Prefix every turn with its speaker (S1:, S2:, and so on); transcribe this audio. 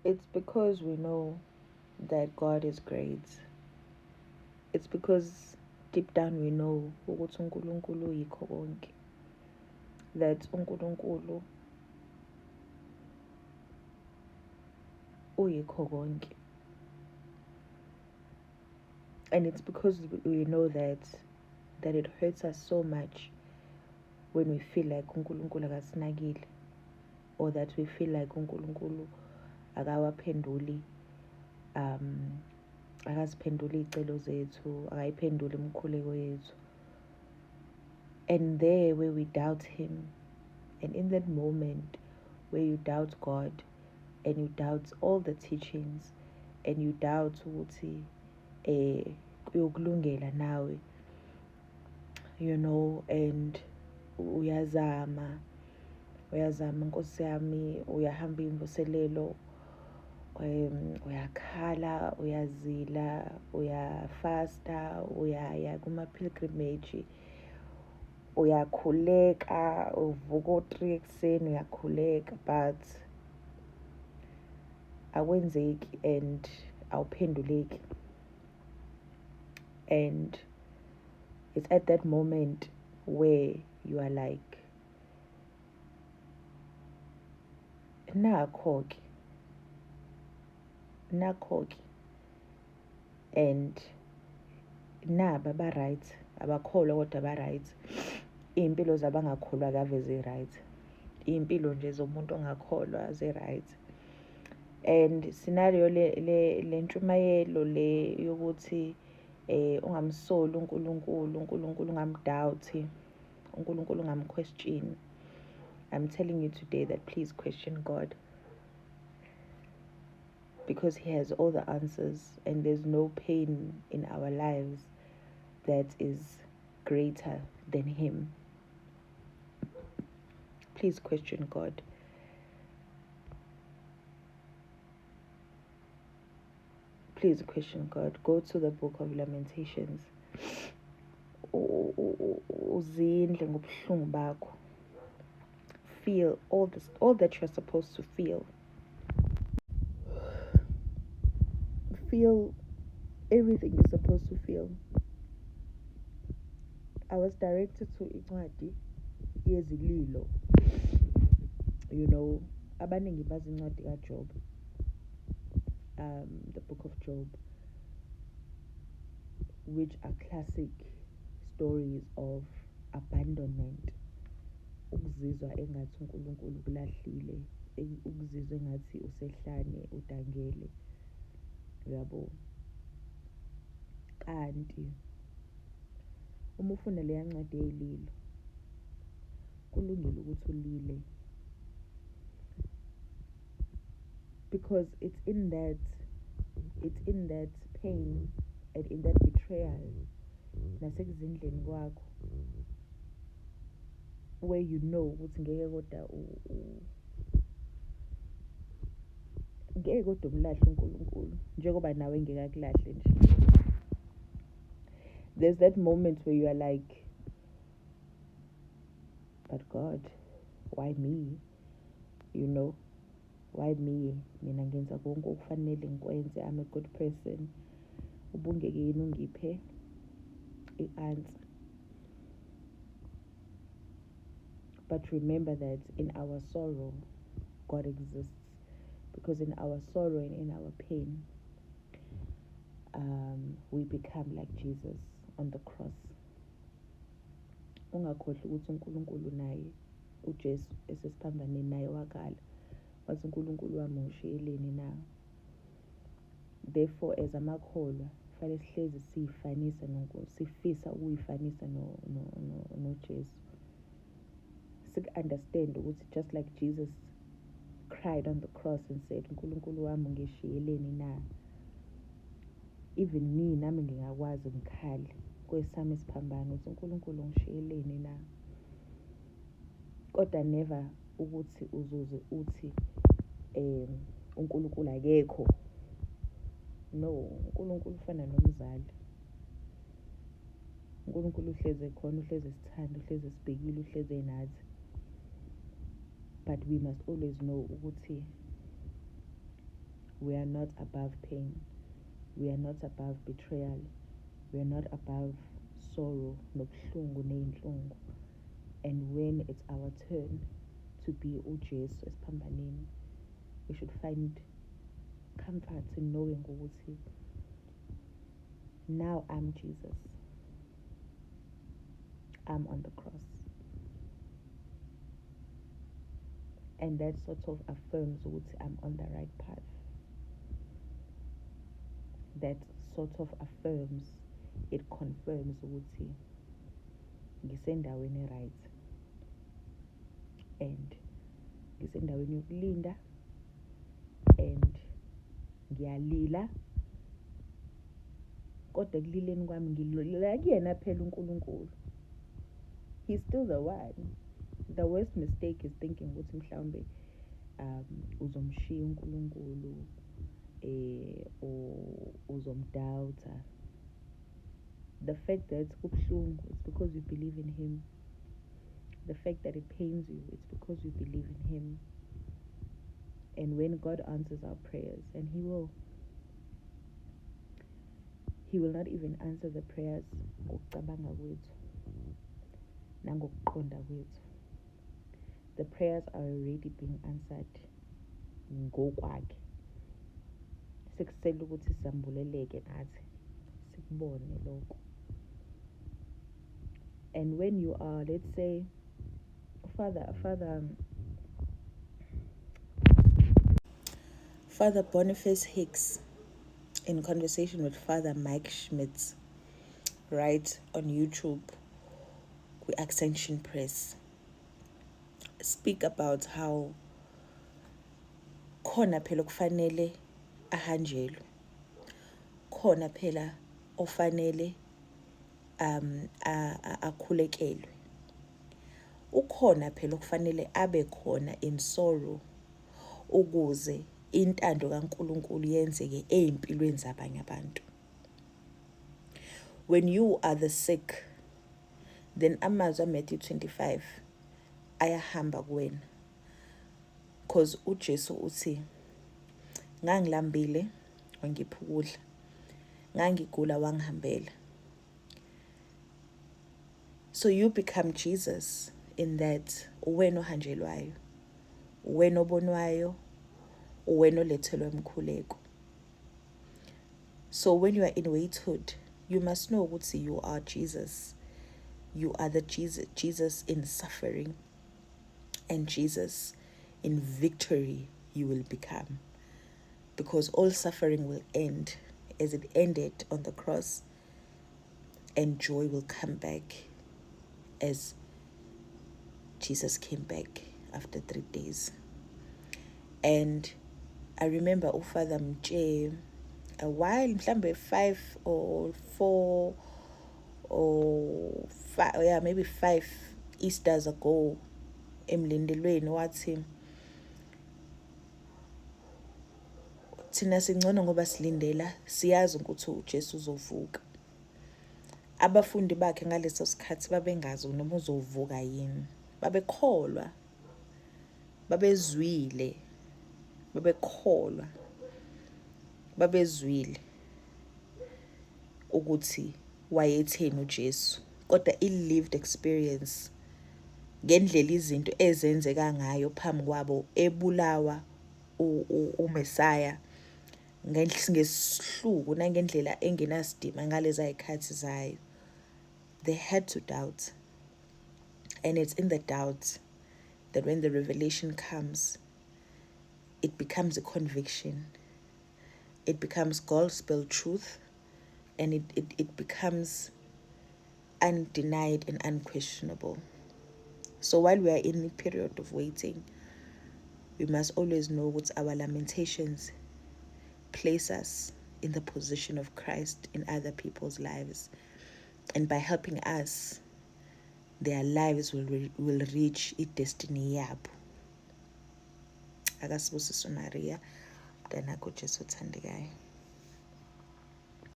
S1: It's because we know that God is great. It's because deep down we know ukuthi uNkulunkulu yikho konke. That uNkulunkulu uyikho konke. And it's because we know that it hurts us so much when we feel like uNkulunkulu akasinakile, or that we feel like uNkulunkulu akawaphenduli akaziphenduli iy'celo zethu, akayiphenduli imikhuleko yethu. And there where we doubt him, and in that moment where you doubt God, and you doubt all the teachings, and you doubt ukuthi kuyokulungela nawe, and uyazama Nkosi yami, uyahamba imvuselelo, uyakhala, uyazila, uyafasta, uyaya kuma-pilgrimage, uyakhuleka, uvuka u-3 ekuseni uyakhuleka, but akwenzeki and awuphenduleki. And it's at that moment where you are like, nakho-ke, and naba ba-right, abakholwa kodwa ba-right. Iy'mpilo zabangakholwa ave zi-right, iy'mpilo nje zomuntu ongakholwa zi-right. And scenario le ntshumayelo le yokuthi ungamsoli uNkulunkulu ungamdoubt, uNkulunkulu ungamquestion. I'm telling you today that please question God, because he has all the answers, and there's no pain in our lives that is greater than him. Please question God. Please question God. Go to the book of Lamentations. Uzindle ngobuhlungu bakho. Feel all that you're supposed to feel. Feel everything you're supposed to feel. I was directed to incwadi yezililo. Abaningi bazi incwadi kaJob. The book of Job, which are classic stories of abandonment. Ukuzizwa engathi uNkulunkulu kulahlile, ukuzizwa engathi usehlane, udangele. Yabo. Kanti uma ufuna leya ncwadi yezililo, kulungile ukuthi ulile, because it's in that pain and in that betrayal, nasekuzindleni kwakho, where you know ukuthi ngeke kodwa umlahle uNkulunkulu njengoba nawe ngekakulahle nje. There's that moment where you are like, but God, why me? Why me? Mina ngenza konke okufanele ngikwenze, I'm a good person. Ubungeke yini ungiphe i-answer? But remember that in our sorrow, God exists. Because in our sorrow and in our pain, we become like Jesus on the cross. Ungakhohlwa ukuthi uNkulunkulu naye, uJesu esesiphambaneni naye wakala, wathi uNkulunkulu wami ngishiyeleni na? Therefore, as amakholwa, fanele sihlezi sifisa ukuyifanisa noJesu. Understand ukuthi just like Jesus cried on the cross and said, uNkulunkulu wami ngishiyeleni na? Even me, nami ngingakwazi ngikhale kwesami isiphambano ukuthi uNkulunkulu ngishiyeleni na? Kodwa never ukuthi uzuze uthi uNkulunkulu akekho. No, uNkulunkulu ufana nomzali. uNkulunkulu uhlezi khona, uhlezi esithanda, uhlezi esibhekile, uhlezi enathi. But we must always know ukuthi We are not above pain. We are not above betrayal. We are not above sorrow, nobuhlungu ney'nhlungu. And when it's our turn to be uJesu esiphambaneni, we should find comfort in knowing ukuthi now I'm Jesus. I'm on the cross. And that sort of affirms ukuthi I'm on the right path. That sort of affirms, it confirms ukuthi ngisendaweni right. And ngisendaweni yokulinda. And ngiyalila. Kodwa ekulileni kwami ngilolela kuyena phela uNkulunkulu. He's still the one. The worst mistake is thinking ukuthi mhlawumbe uzomshiya uNkulunkulu or uzomdoubta. The fact that kubuhlungu, it's because you believe in him. The fact that it pains you, it's because you believe in him. And when God answers our prayers, and he will not even answer the prayers ngokucabanga kwethu nangokuqonda kwethu. The prayers are already being answered ngokwakhe. Sekusele ukuthi sambuleleke nathi sikubone lokho. And when you are, let's say, Father Boniface Hicks, in conversation with Father Mike Schmitz, right, on YouTube, with Ascension Press, speak about how khona phela okufanele ahanjelwe, khona phela ofanele akhulekelwe, ukhona phela okufanele abe khona in sorrow ukuze intando kaNkulunkulu yenzeke ezimpilweni zabanye abantu. When you are the sick, then amazwi Matthew 25 ayahamba kuwena, because uJesu uthi ngangilambile wangipha ukudla, ngangigula wangihambela. So you become Jesus in that uwena ohanjelwayo, uwena obonwayo, uwena olethelwa umkhuleko. So when you are in waithood, you must know ukuthi you are Jesus. You are the Jesus in suffering, and Jesus in victory you will become. Because all suffering will end as it ended on the cross, and joy will come back as Jesus came back after 3 days. And I remember Father Mche, a while, mhlambe 5 or 4 or 5, yeah, maybe 5 Easters ago, emlindelweni wathi thina singcono ngoba silindela siyazi ukuthi uJesu uzovuka. Abafundi bakhe ngaleso sikhathi babengazi noma uzovuka yini, babekholwa, babezwile, babekholwa, babezwile ukuthi wayetheni uJesu, kodwa i-lived experience ngendlela izinto ezenzeka ngayo phambi kwabo, ebulawa uMesaya ngesihluku nangendlela engenasidima ngalezi ayikhathi zayo. They had to doubt. And it's in the doubt that when the revelation comes, it becomes a conviction. It becomes gospel truth, and it becomes undenied and unquestionable. So while we are in the period of waiting, we must always know what our lamentations place us in the position of Christ in other people's lives. And by helping us, their lives will reach its destiny yabo. Akasibusiswe Maria, mntanakho Jesu othandekayo.